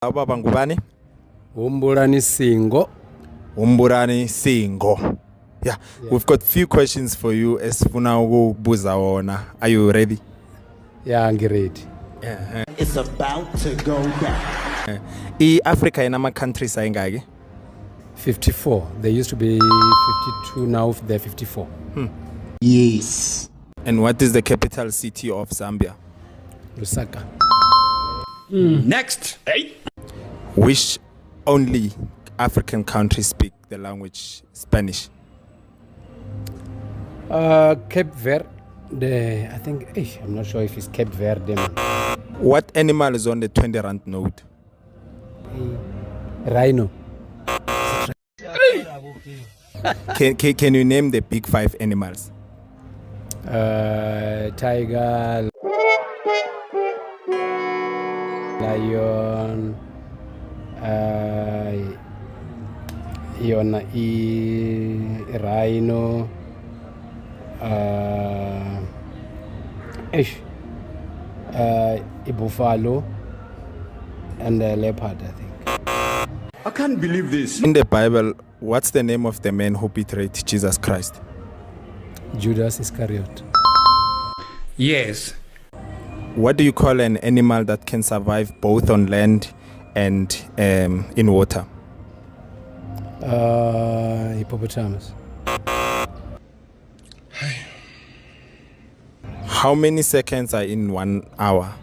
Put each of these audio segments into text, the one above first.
Baba ngubani? Umburani Singo. Umburani Singo. Yeah, we've got few questions for you esifuna ukubuza wona. Are you ready? Yeah, I'm ready. Yeah. It's about to go down. Africa inama countries ayingaki? 54. They used to be 52, now they're 54. Yes. And what is the capital city of Zambia? Lusaka. Next. Hey. Which only African countries speak the language Spanish? Cape Verde. I think, I'm not sure if it's Cape Verde. What animal is on the 20 rand note? Rhino. Can you name the big 5 animals? Tiger, lion, rhino, a buffalo, and a leopard, I think. I can't believe this. In the Bible, what's the name of the man who betrayed Jesus Christ? Judas Iscariot. Yes. What do you call an animal that can survive both on land and in water? Hippopotamus. How many seconds are in 1 hour?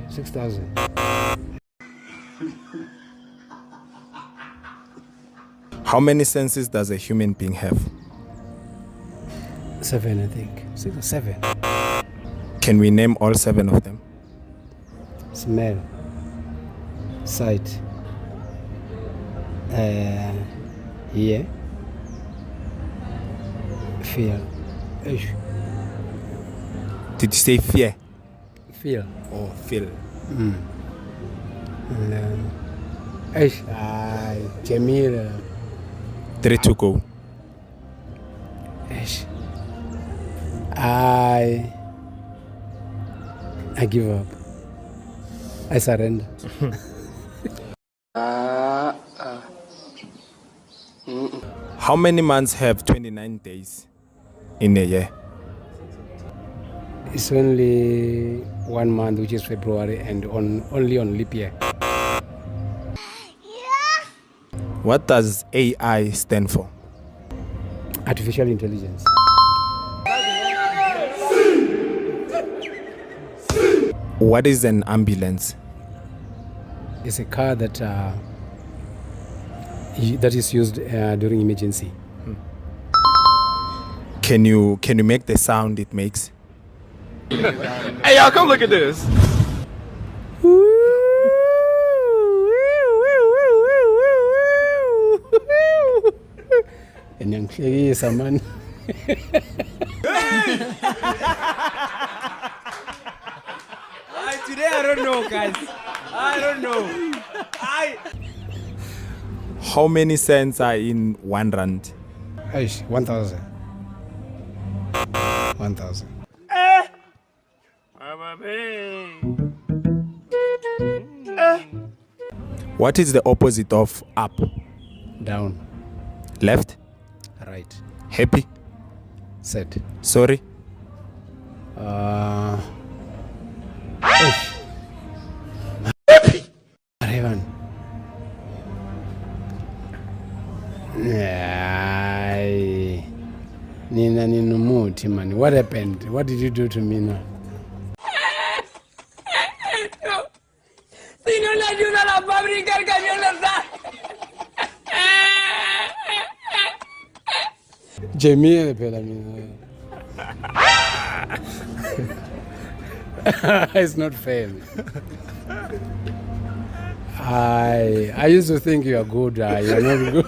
6,000. How many senses does a human being have? 7, I think. 6 or 7. Can we name all 7 of them? Smell, sight, hear, feel. Did you say fear Feel. or feel? Jamil. 3 to go. I give up. I surrender. How many months have 29 days in a year? It's only 1 month, which is February, and only on leap year. What does AI stand for? Artificial intelligence. What is an ambulance? It's a car that is used during emergency. Can you make the sound it makes? Hey, y'all, come look at this. And young man. Today I don't know, guys. I don't know. How many cents are in 1 rand? 1,000. 1,000. What is the opposite of up? Down. Left? Right. Happy? Sad. Sorry? Raven. Nina Ninumuti, man. What happened? What did you do to me now? Si no le ayuda a la fábrica, el camión le da. Jamie, Pelamina. It's not fair. I used to think you are good. You're not good.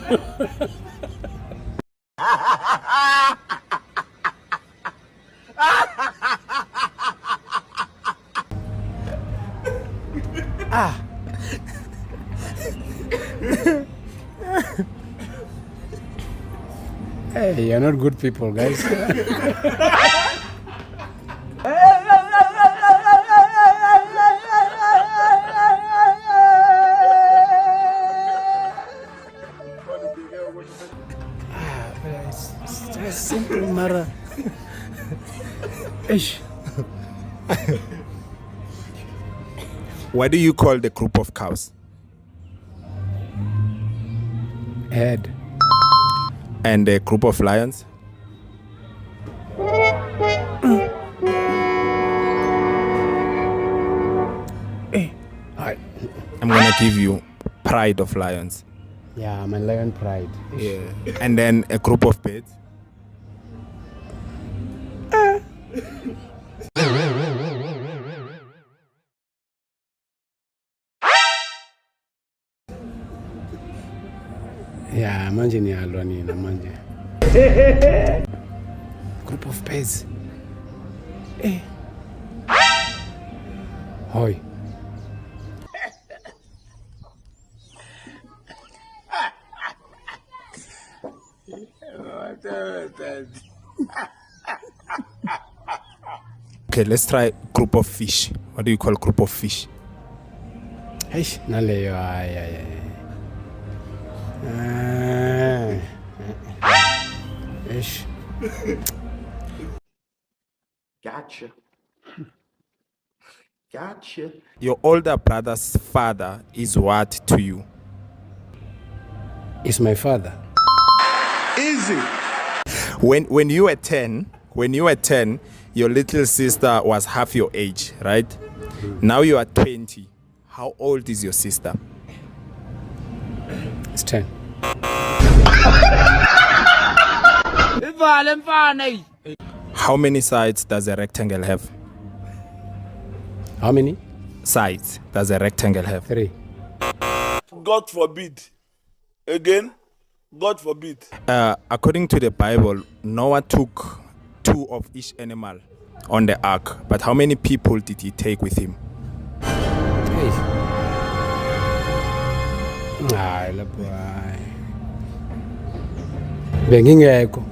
Hey, you're not good people, guys. It's just simple matter. Ish. What do you call the group of cows? Head. And the group of lions? I'm gonna give you pride of lions. Yeah, I'm a lion pride. Yeah. And then a group of birds? Yeah, manje ni alwani na manje. Group of birds. Hoi. Okay, let's try group of fish. What do you call group of fish? Hey, naleyo ay. Ish. Gotcha. Gotcha. Your older brother's father is what to you? It's my father. Easy. When you were 10, your little sister was half your age, right? Now you are 20. How old is your sister? It's 10. How many sides does a rectangle have? How many? Sides does a rectangle have? 3. God forbid. Again, God forbid. According to the Bible, Noah took 2 of each animal on the ark. But how many people did he take with him? Hey. Ay, la boy. Bengingeko.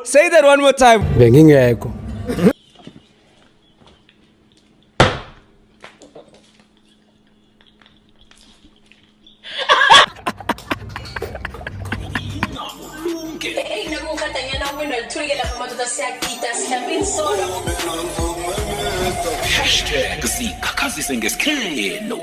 Say that one more time. Bengingeko. #zikhakhazise ngesikhelo